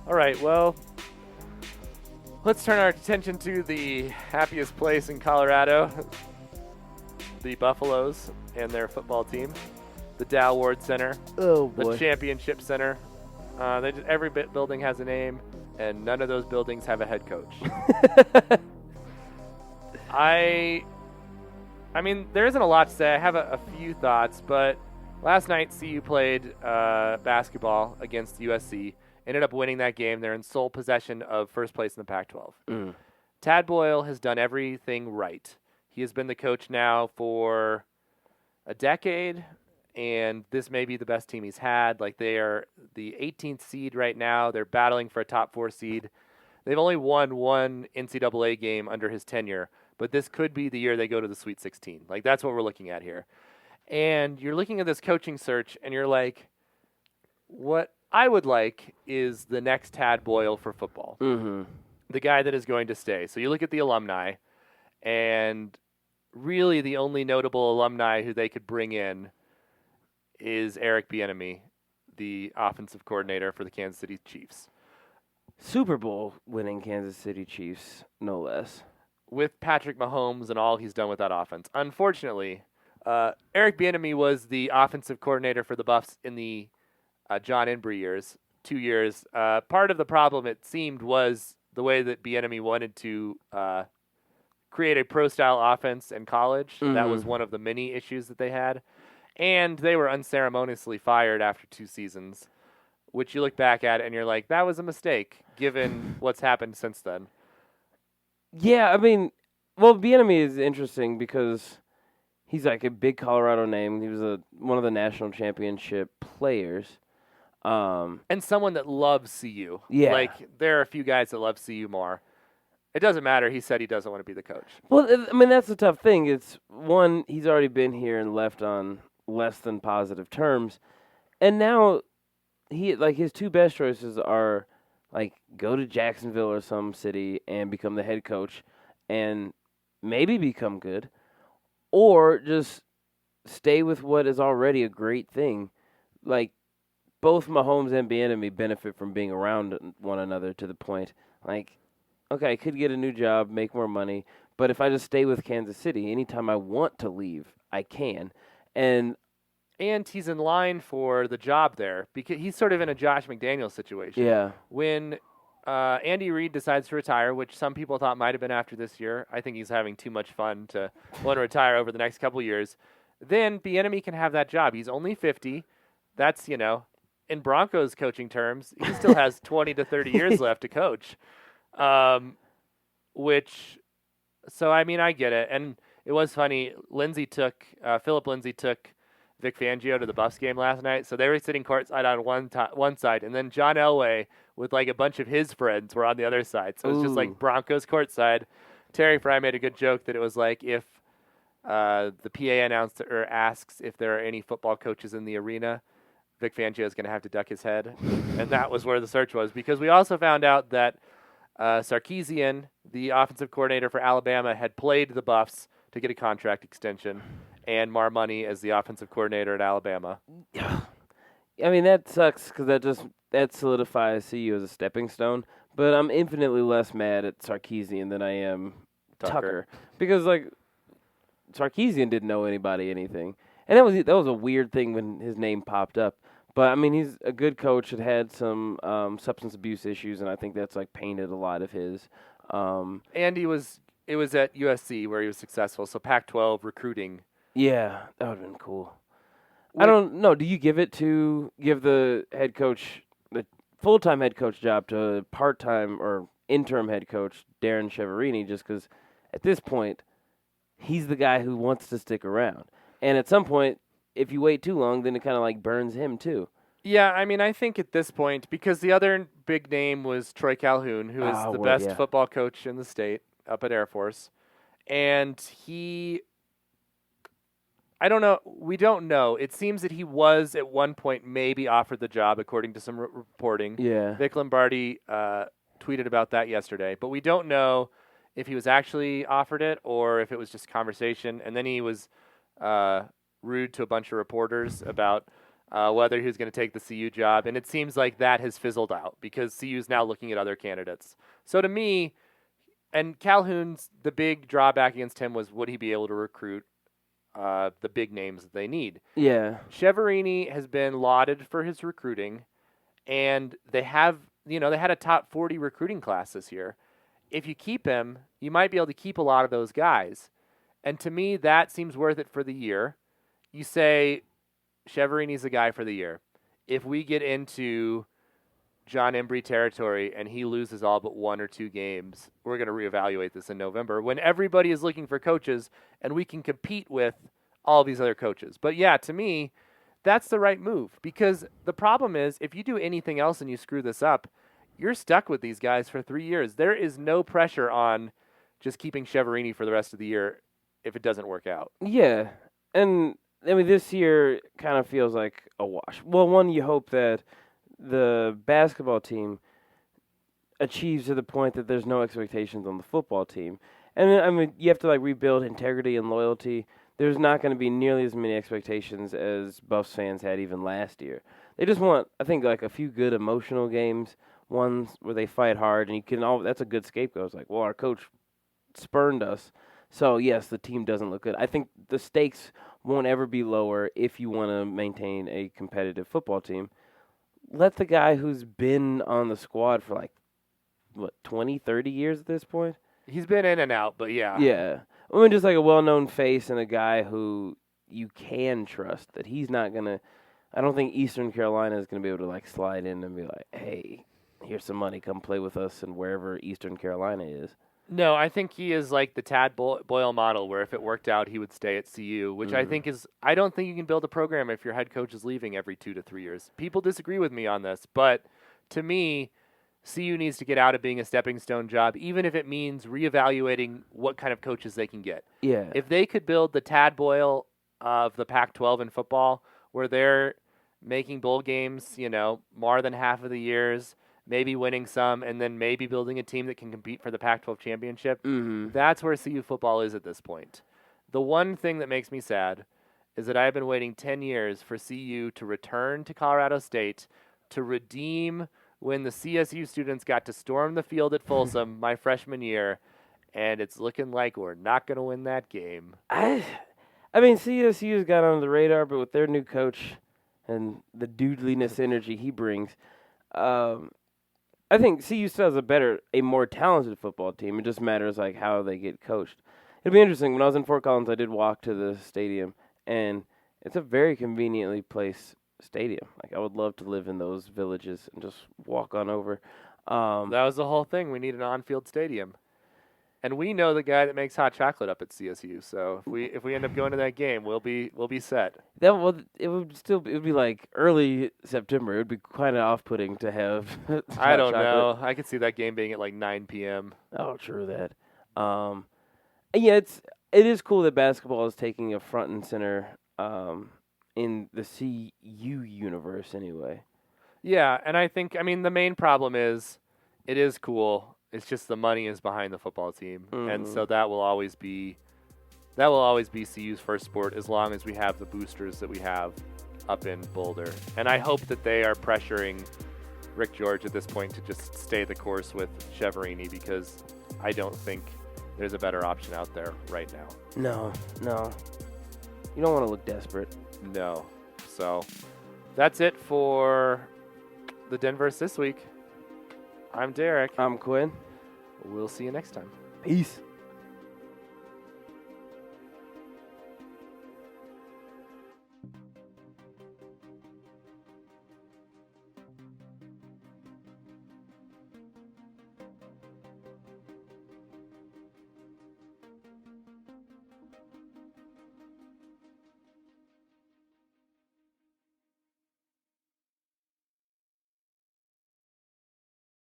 All right, well, let's turn our attention to the happiest place in Colorado, the Buffaloes and their football team, the Dow Ward Center, Oh, the boy. Championship Center. Every building has a name, and none of those buildings have a head coach. I mean, there isn't a lot to say. I have a few thoughts, but last night CU played basketball against USC. Ended up winning that game. They're in sole possession of first place in the Pac-12. Tad Boyle has done everything right. He has been the coach now for a decade, and this may be the best team he's had. Like, they are the 18th seed right now. They're battling for a top 4 seed. They've only won one NCAA game under his tenure, but this could be the year they go to the Sweet 16. Like, that's what we're looking at here. And you're looking at this coaching search, and you're like, what I would like is the next Tad Boyle for football. The guy that is going to stay. So you look at the alumni, and really the only notable alumni who they could bring in is Eric Bieniemy, the offensive coordinator for the Kansas City Chiefs. Super Bowl winning Kansas City Chiefs, no less. With Patrick Mahomes and all he's done with that offense. Unfortunately, Eric Bieniemy was the offensive coordinator for the Buffs in the John Embry years, 2 years. Part of the problem, it seemed, was the way that Bieniemy wanted to create a pro-style offense in college. That was one of the many issues that they had. And they were unceremoniously fired after 2 seasons, which you look back at and you're like, that was a mistake, given what's happened since then. Yeah, I mean, well, Bieniemy is interesting because he's like a big Colorado name. He was one of the national championship players. And someone that loves CU. Yeah. Like, there are a few guys that love CU more. It doesn't matter. He said he doesn't want to be the coach. Well, I mean, that's the tough thing. It's, one, he's already been here and left on less than positive terms. And now, his 2 best choices are, like, go to Jacksonville or some city and become the head coach and maybe become good, or just stay with what is already a great thing. Like, both Mahomes and Bieniemy benefit from being around one another to the point, like, okay, I could get a new job, make more money, but if I just stay with Kansas City, anytime I want to leave, I can. And he's in line for the job there because he's sort of in a Josh McDaniels situation. yeah, When Andy Reid decides to retire, which some people thought might have been after this year, I think he's having too much fun to want to retire over the next couple of years, then Bieniemy can have that job. He's only 50. That's, in Broncos coaching terms, he still has 20 to 30 years left to coach. So I mean, I get it. And it was funny. Philip Lindsay took Vic Fangio to the Buffs game last night. So they were sitting courtside on one side, and then John Elway with like a bunch of his friends were on the other side. So it was just like Broncos courtside. Terry Fry made a good joke that it was like if the PA announcer asks if there are any football coaches in the arena, Vic Fangio is going to have to duck his head. And that was where the search was, because we also found out that Sarkisian, the offensive coordinator for Alabama, had played the Buffs to get a contract extension, and Mar Money as the offensive coordinator at Alabama. I mean, that sucks because that solidifies CU as a stepping stone. But I'm infinitely less mad at Sarkisian than I am Tucker. Because, like, Sarkisian didn't know anything. And that was a weird thing when his name popped up. But, I mean, he's a good coach that had some substance abuse issues, and I think that's, like, painted a lot of his. And it was at USC where he was successful, so Pac-12 recruiting. Yeah, that would have been cool. I don't know. Do you give the head coach, the full-time head coach job to part-time or interim head coach Darren Cheverini, just because at this point he's the guy who wants to stick around? And at some point, if you wait too long, then it kind of like burns him too. Yeah, I mean, I think at this point, because the other big name was Troy Calhoun, who is the best football coach in the state up at Air Force. And I don't know. We don't know. It seems that he was at one point maybe offered the job, according to some reporting. Yeah. Vic Lombardi tweeted about that yesterday. But we don't know if he was actually offered it or if it was just conversation. And then he was rude to a bunch of reporters about whether he was going to take the CU job. And it seems like that has fizzled out because CU is now looking at other candidates. So to me, and Calhoun's, the big drawback against him was would he be able to recruit the big names that they need? Yeah. Cheverini has been lauded for his recruiting, and they had a top 40 recruiting class this year. If you keep him, you might be able to keep a lot of those guys. And to me, that seems worth it for the year. You say Cheverini's the guy for the year. If we get into John Embry territory and he loses all but 1 or 2 games, we're going to reevaluate this in November when everybody is looking for coaches and we can compete with all these other coaches. But yeah, to me, that's the right move because the problem is if you do anything else and you screw this up, you're stuck with these guys for 3 years. There is no pressure on just keeping Cheverini for the rest of the year if it doesn't work out. Yeah. And I mean, this year kind of feels like a wash. Well, one, you hope that the basketball team achieves to the point that there's no expectations on the football team. And I mean, you have to rebuild integrity and loyalty. There's not going to be nearly as many expectations as Buffs fans had even last year. They just want, I think, a few good emotional games, ones where they fight hard, and that's a good scapegoat. It's like, well, our coach spurned us, so yes, the team doesn't look good. I think the stakes won't ever be lower if you want to maintain a competitive football team. Let the guy who's been on the squad for 20, 30 years at this point? He's been in and out, but yeah. Yeah. I mean, just a well-known face and a guy who you can trust that he's not going to – I don't think Eastern Carolina is going to be able to, slide in and be like, hey, here's some money, come play with us and wherever Eastern Carolina is. No, I think he is like the Tad Boyle model where if it worked out, he would stay at CU, which I think is – I don't think you can build a program if your head coach is leaving every 2 to 3 years. People disagree with me on this, but to me – CU needs to get out of being a stepping stone job, even if it means reevaluating what kind of coaches they can get. Yeah. If they could build the Tad Boyle of the Pac-12 in football, where they're making bowl games, more than half of the years, maybe winning some, and then maybe building a team that can compete for the Pac-12 championship, that's where CU football is at this point. The one thing that makes me sad is that I've been waiting 10 years for CU to return to Colorado State to redeem when the CSU students got to storm the field at Folsom my freshman year, and it's looking like we're not going to win that game. I mean, CSU's got on the radar, but with their new coach and the dudeliness energy he brings, I think CU still has a more talented football team. It just matters how they get coached. It'd be interesting. When I was in Fort Collins, I did walk to the stadium, and it's a very conveniently placed stadium. I would love to live in those villages and just walk on over. That was the whole thing. We need an on-field stadium, and we know the guy that makes hot chocolate up at CSU. So if we end up going to that game, we'll be set. It would be early September. It would be quite off-putting to have. I don't know. I could see that game being at 9 p.m. Oh, true that. Yeah, it is cool that basketball is taking a front and center. In the CU universe, anyway. Yeah, and I think, the main problem is it is cool. It's just the money is behind the football team, and so that will always be CU's first sport as long as we have the boosters that we have up in Boulder. And I hope that they are pressuring Rick George at this point to just stay the course with Cheverini because I don't think there's a better option out there right now. No. You don't want to look desperate. No. So that's it for the Denverse this week. I'm Derek. I'm Quinn. We'll see you next time. Peace.